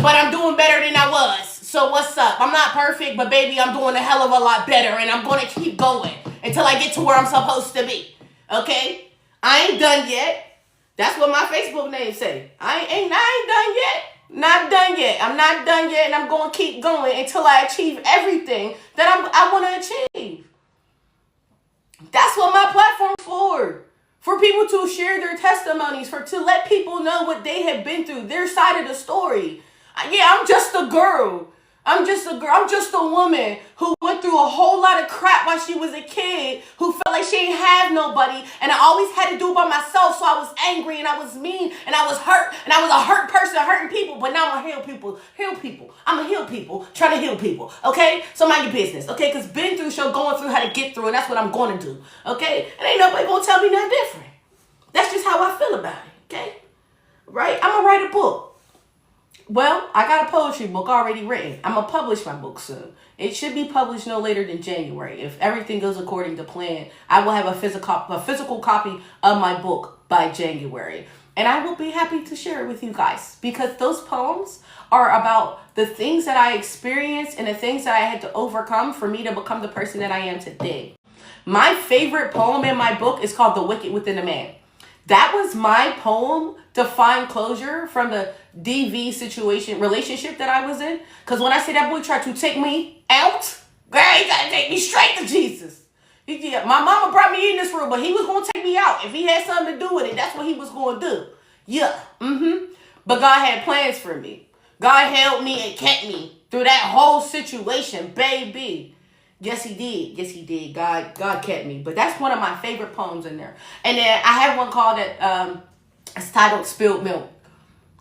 But I'm doing better than I was. So what's up? I'm not perfect, but baby, I'm doing a hell of a lot better, and I'm gonna keep going until I get to where I'm supposed to be. Okay? I ain't done yet. That's what my Facebook name say. I ain't done yet. Not done yet. I'm not done yet, and I'm gonna keep going until I achieve everything that I want to achieve. That's what my platform's for people to share their testimonies, to let people know what they have been through, their side of the story. Yeah, I'm just a girl. I'm just a woman who went through a whole lot of crap while she was a kid, who felt like she didn't have nobody, and I always had to do it by myself, so I was angry, and I was mean, and I was hurt, and I was a hurt person hurting people, but now I'm going to heal people. I'm going to heal people, trying to heal people, okay? So mind your business, okay? Because been through show going through how to get through, and that's what I'm going to do, okay? And ain't nobody going to tell me nothing different. That's just how I feel about it, okay? Right? I'm going to write a book. Well, I got a poetry book already written. I'm going to publish my book soon. It should be published no later than January. If everything goes according to plan, I will have a physical copy of my book by January. And I will be happy to share it with you guys, because those poems are about the things that I experienced and the things that I had to overcome for me to become the person that I am today. My favorite poem in my book is called The Wicked Within a Man. That was my poem to find closure from the DV relationship that I was in. Because when I say that boy tried to take me out, girl, he tried to take me straight to Jesus. My mama brought me in this room, but he was going to take me out. If he had something to do with it, that's what he was going to do. Yeah. But God had plans for me. God held me and kept me through that whole situation, baby. Yes, he did. Yes, he did. God kept me. But that's one of my favorite poems in there. And then I have one called it's titled Spilled Milk.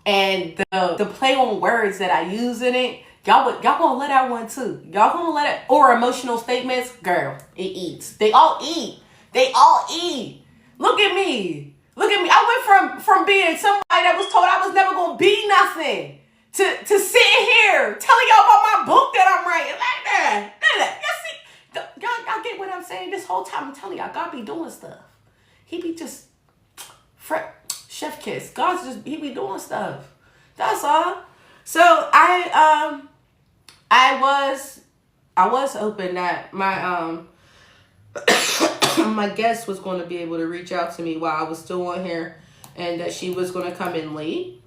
And the play on words that I use in it, y'all gonna let that one too. Y'all gonna let it, or emotional statements, girl, it eats. They all eat. Look at me. I went from being somebody that was told I was never gonna be nothing to sitting here telling y'all about my book that I'm writing. Like that. Y'all get what I'm saying? This whole time I'm telling y'all, God be doing stuff. He be just chef kiss. He be doing stuff. That's all. So I was hoping that my my guest was going to be able to reach out to me while I was still on here, and that she was going to come in late.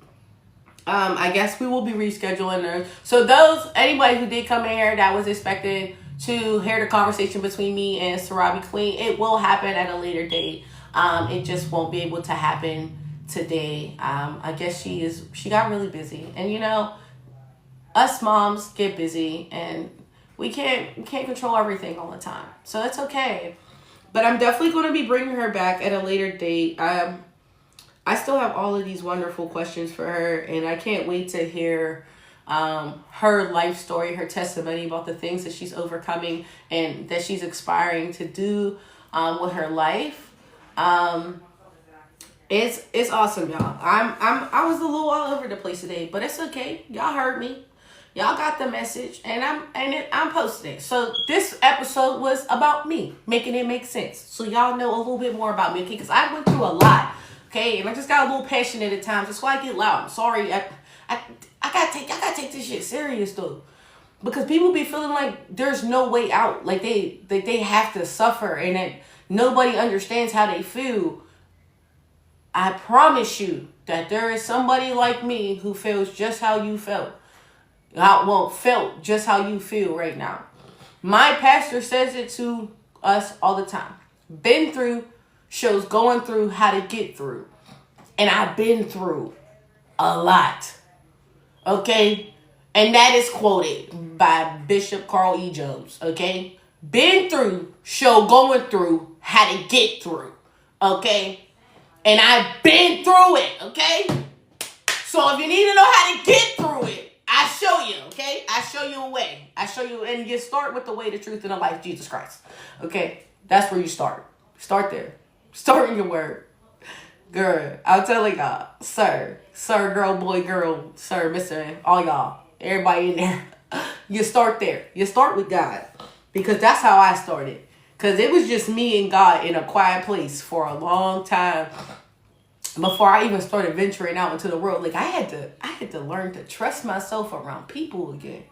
I guess we will be rescheduling her. So anybody who did come in here that was expected to hear the conversation between me and Sarabi Queen, it will happen at a later date. It just won't be able to happen today. I guess she got really busy. And us moms get busy and we can't control everything all the time. So it's okay. But I'm definitely going to be bringing her back at a later date. I still have all of these wonderful questions for her, and I can't wait to hear her life story, her testimony about the things that she's overcoming and that she's aspiring to do with her life. It's awesome, y'all. I was a little all over the place today, but it's okay. Y'all heard me. Y'all got the message, and I'm posting it. So this episode was about me, making it make sense. So y'all know a little bit more about me, okay? Because I went through a lot, okay, and I just got a little passionate at times. That's why I get loud. I'm sorry. I gotta take this shit serious though, because people be feeling like there's no way out, like they have to suffer, and that nobody understands how they feel. I promise you that there is somebody like me who feels just how you felt. Felt just how you feel right now. My pastor says it to us all the time. Been through shows going through how to get through. And I've been through a lot. Okay? And that is quoted by Bishop Carl E. Jones. Okay? Been through show going through how to get through. Okay? And I've been through it. Okay? So if you need to know how to get through it, I show you, okay? I show you a way. I show you, and you start with the way, the truth, and the life, Jesus Christ. Okay? That's where you start. Start there. Start in your word. Girl, I'm telling y'all, sir, girl, boy, girl, sir, mister, all y'all, everybody in there, you start there. You start with God, because that's how I started. Because it was just me and God in a quiet place for a long time. Before I even started venturing out into the world, like I had to learn to trust myself around people again.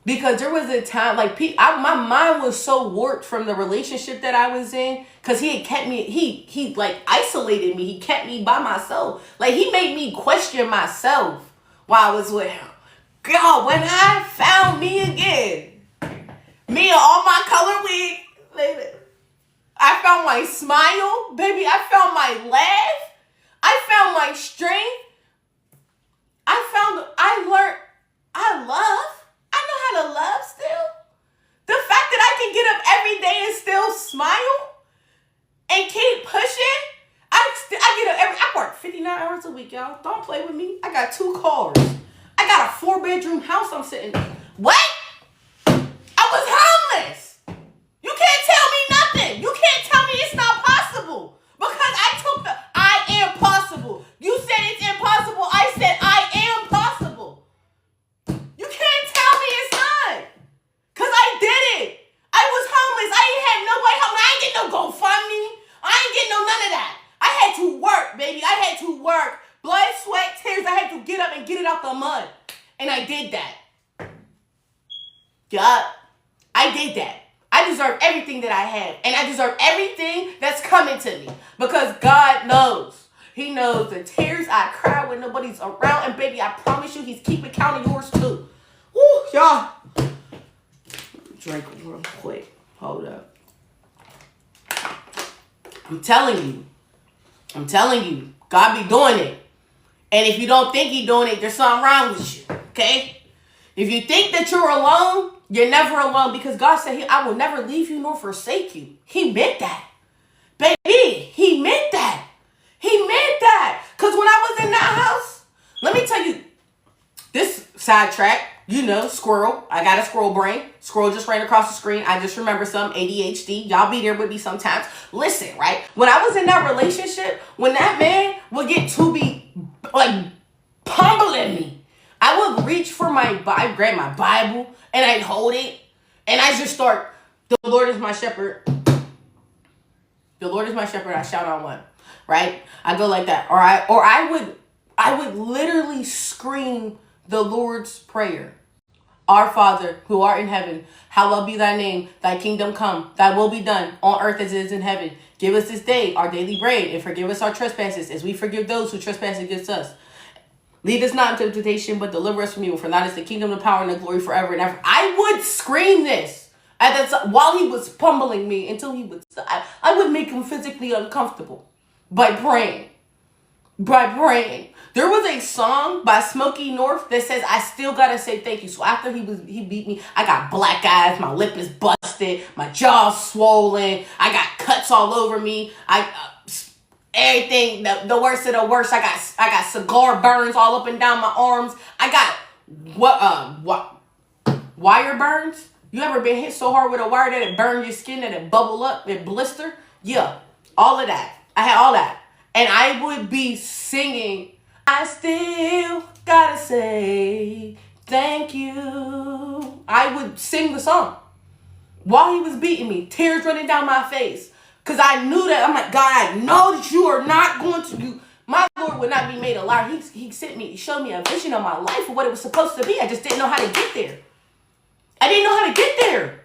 Because there was a time, like my mind was so warped from the relationship that I was in, because he had kept me, he like isolated me. He kept me by myself. Like he made me question myself while I was with him. Girl, when I found me again, me and all my color wig, baby. I found my smile, baby. I found my laugh. I found my strength. I learned, I love. I know how to love still. The fact that I can get up every day and still smile and keep pushing. I get up I work 59 hours a week, y'all. Don't play with me. I got 2 cars. I got a 4-bedroom house I'm sitting in. What? I was homeless. You can't tell me nothing. You can't tell me it's not possible. Because I took I am possible. You said it's impossible. I said I am possible. You can't tell me it's not. Because I did it. I was homeless. I ain't had nobody help me. I ain't get no GoFundMe. I ain't get no none of that. I had to work, baby. I had to work. Blood, sweat, tears. I had to get up and get it out the mud. And I did that. Yup. I did that. I deserve everything that I have. And I deserve everything that's coming to me. Because God knows. He knows the tears I cry when nobody's around. And baby, I promise you, he's keeping count of yours too. Woo, y'all. Drink real quick. Hold up. I'm telling you. God be doing it. And if you don't think he's doing it, there's something wrong with you. Okay? If you think that you're alone, you're never alone, because God said, I will never leave you nor forsake you. He meant that. Baby, he meant that. He meant that. Because when I was in that house, let me tell you, this sidetrack, squirrel. I got a squirrel brain. Squirrel just ran across the screen. I just remember some ADHD. Y'all be there with me sometimes. Listen, right? When I was in that relationship, when that man would get to be like pummeling me, I would reach for grab my Bible, and I'd hold it, and I just start, the Lord is my shepherd. The Lord is my shepherd, I shall not want. Right? I go like that. Or I would literally scream the Lord's Prayer. Our Father, who art in heaven, hallowed be thy name. Thy kingdom come. Thy will be done on earth as it is in heaven. Give us this day our daily bread, and forgive us our trespasses as we forgive those who trespass against us. Lead us not into temptation, but deliver us from evil. For thine is the kingdom, the power, and the glory forever and ever. I would scream this while he was pummeling me until he would stop. I would make him physically uncomfortable by praying. by praying. There was a song by Smokey North that says, I still gotta say thank you. So after he beat me, I got black eyes, my lip is busted, my jaw's swollen, I got cuts all over me, everything, the worst of the worst. I got cigar burns all up and down my arms. I got what wire burns? You ever been hit so hard with a wire that it burned your skin, that it bubble up, it blister? Yeah, all of that. I had all that. And I would be singing, I still gotta say thank you. I would sing the song while he was beating me, tears running down my face. Because I knew that, I'm like, God, I know that you are not going to, my Lord would not be made a liar. He showed me a vision of my life of what it was supposed to be. I just didn't know how to get there. I didn't know how to get there.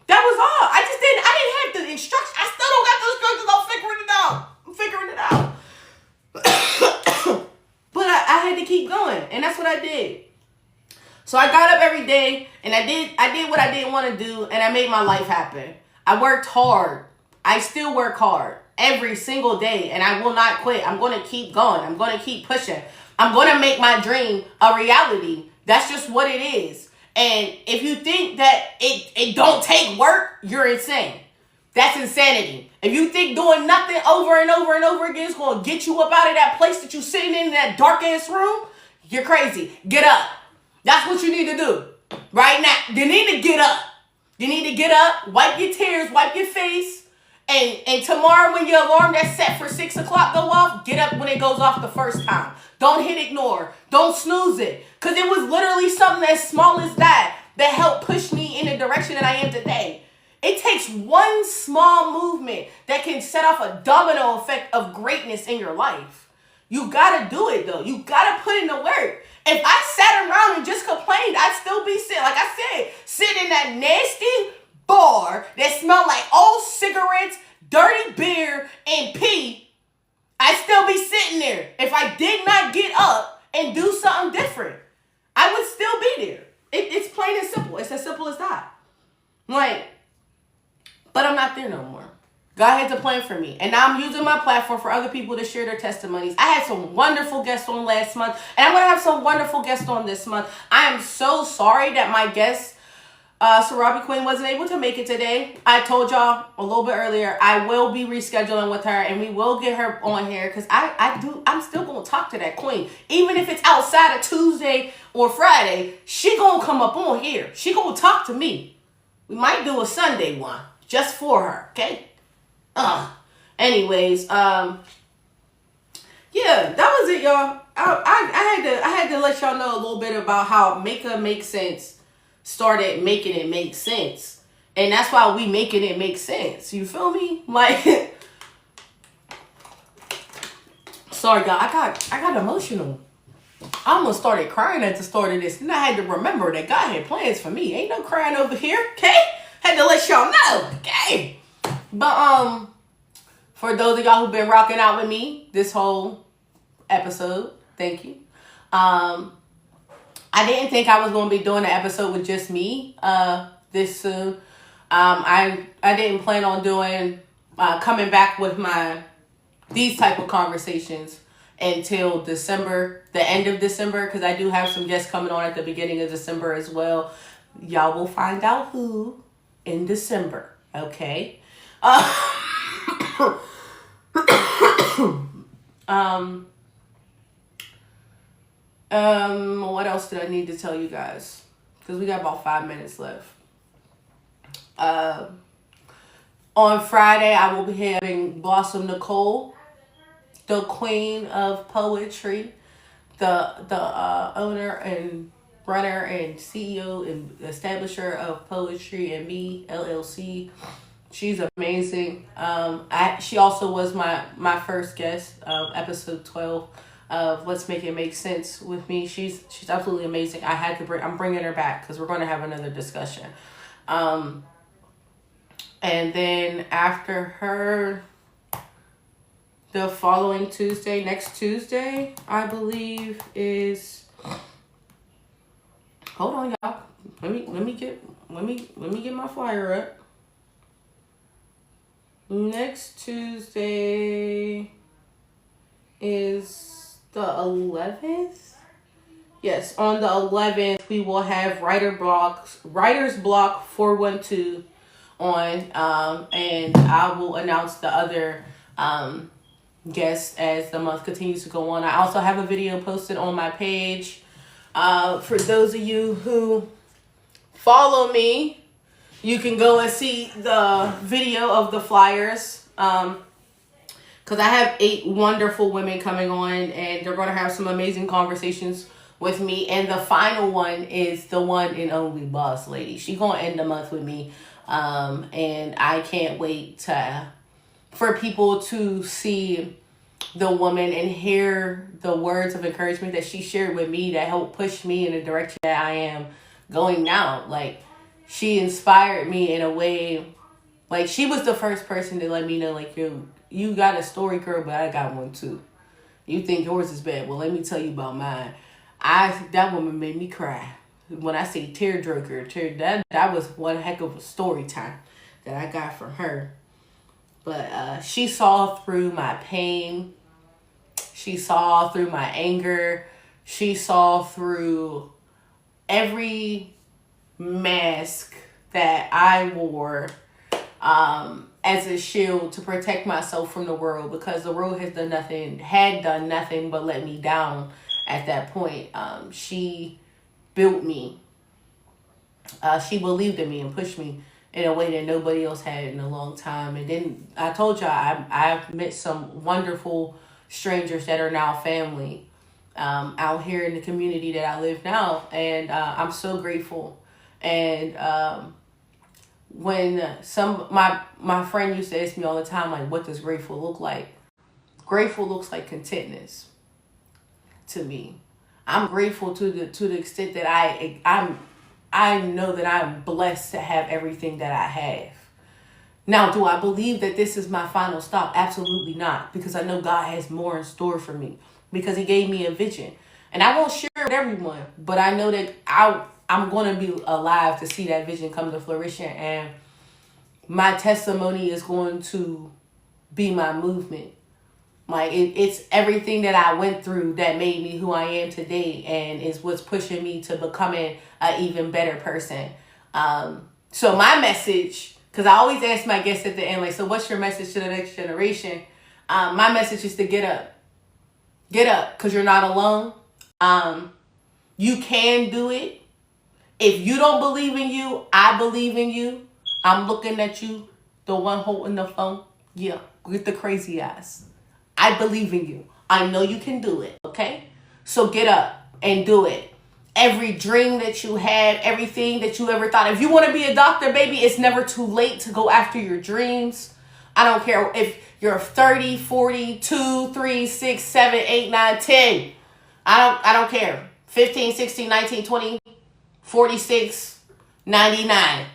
That was all. I didn't have the instructions. I still don't got the instructions. I'm figuring it out. But I had to keep going. And that's what I did. So I got up every day and I did what I didn't want to do, and I made my life happen. I worked hard. I still work hard every single day, and I will not quit. I'm going to keep going. I'm going to keep pushing. I'm going to make my dream a reality. That's just what it is. And if you think that it don't take work, you're insane. That's insanity. If you think doing nothing over and over and over again is going to get you up out of that place that you're sitting in that dark ass room, you're crazy. Get up. That's what you need to do right now. You need to get up. You need to get up, wipe your tears, wipe your face, and tomorrow when your alarm that's set for 6 o'clock go off, get up when it goes off the first time. Don't hit ignore. Don't snooze it. Because it was literally something as small as that helped push me in the direction that I am today. It takes one small movement that can set off a domino effect of greatness in your life. You gotta do it though. You gotta put in the work. If I sat around and just complained, I'd still be sitting, like I said, sitting in that nasty bar that smelled like old cigarettes, dirty beer, and pee. I'd still be sitting there if I did not get up and do something different. I would still be there. It's plain and simple. It's as simple as that. But I'm not there no more. God had a plan for me. And now I'm using my platform for other people to share their testimonies. I had some wonderful guests on last month, and I'm going to have some wonderful guests on this month. I am so sorry that my guest, Sarabi Queen, wasn't able to make it today. I told y'all a little bit earlier, I will be rescheduling with her, and we will get her on here, because I'm still going to talk to that queen. Even if it's outside of Tuesday or Friday, she going to come up on here. She going to talk to me. We might do a Sunday one just for her, okay? Anyways, yeah, that was it, y'all. I had to let y'all know a little bit about how Makesense started making it make sense. And that's why we making it make sense. You feel me? Like, sorry, y'all. I got emotional. I almost started crying at the start of this. And I had to remember that God had plans for me. Ain't no crying over here, okay? Had to let y'all know, okay? But, for those of y'all who've been rocking out with me this whole episode, thank you. I didn't think I was going to be doing an episode with just me, this soon. I didn't plan on doing, coming back with these type of conversations until December, the end of December, because I do have some guests coming on at the beginning of December as well. Y'all will find out who in December, okay? What else did I need to tell you guys? Because we got about 5 minutes left. On Friday, I will be having Blossom Nicole, the queen of poetry, the owner and runner and CEO and establisher of Poetry and Me LLC. She's amazing. She also was my first guest of episode 12 of Let's Make It Make Sense with me. She's absolutely amazing. I'm bringing her back because we're going to have another discussion. And then after her, the following Tuesday, next Tuesday, I believe is. Hold on, y'all. Let me get my flyer up. Next Tuesday is the 11th. Yes, on the 11th, we will have Writer's Block 412 on, and I will announce the other guests as the month continues to go on. I also have a video posted on my page. For those of you who follow me, you can go and see the video of the flyers. Because I have 8 wonderful women coming on, and they're going to have some amazing conversations with me. And the final one is the one and only Boss Lady. She's going to end the month with me. And I can't wait for people to see the woman and hear the words of encouragement that she shared with me that helped push me in the direction that I am going now. Like, she inspired me in a way. Like, she was the first person to let me know, like, you got a story, girl, but I got one too. You think yours is bad? Well, let me tell you about mine. That woman made me cry. When I say tearjerker, that was one heck of a story time that I got from her. But she saw through my pain. She saw through my anger. She saw through every mask that I wore as a shield to protect myself from the world, because the world had done nothing but let me down at that point. She built me. She believed in me and pushed me in a way that nobody else had in a long time. And then I told y'all, I've met some wonderful strangers that are now family out here in the community that I live now. And I'm so grateful. And when my friend used to ask me all the time, like, what does grateful look like? Grateful looks like contentness to me. I'm grateful to the extent that I know that I'm blessed to have everything that I have. Now, do I believe that this is my final stop? Absolutely not, because I know God has more in store for me, because he gave me a vision. And I won't share it with everyone, but I know that I'm going to be alive to see that vision come to fruition, and my testimony is going to be my movement. Like, it's everything that I went through that made me who I am today, and is what's pushing me to becoming an even better person. So my message, because I always ask my guests at the end, like, so what's your message to the next generation? My message is to get up. Get up, because you're not alone. You can do it. If you don't believe in you, I believe in you. I'm looking at you, the one holding the phone. Yeah, with the crazy eyes. I believe in you. I know you can do it, okay? So get up and do it. Every dream that you have, everything that you ever thought. If you want to be a doctor, baby, it's never too late to go after your dreams. I don't care if you're 30, 40, 2, 3, 6, 7, 8, 9, 10. I don't care. 15, 16, 19, 20, 46, 99.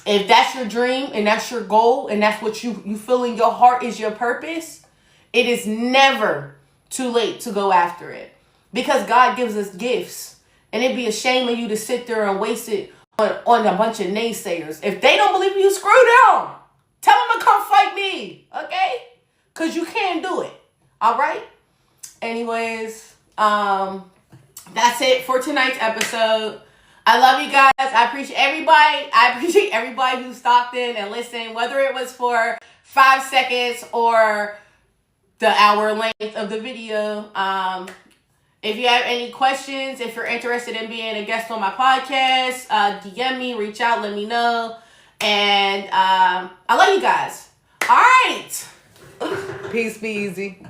If that's your dream and that's your goal and that's what you feel in your heart is your purpose, it is never too late to go after it. Because God gives us gifts. And it'd be a shame of you to sit there and waste it on a bunch of naysayers. If they don't believe you, screw them. Tell them to come fight me. Okay? Because you can do it. All right? Anyways, that's it for tonight's episode. I love you guys. I appreciate everybody. I appreciate everybody who stopped in and listened, whether it was for 5 seconds or the hour length of the video. If you have any questions, if you're interested in being a guest on my podcast, DM me, reach out, let me know. And I love you guys. All right. Peace, be easy.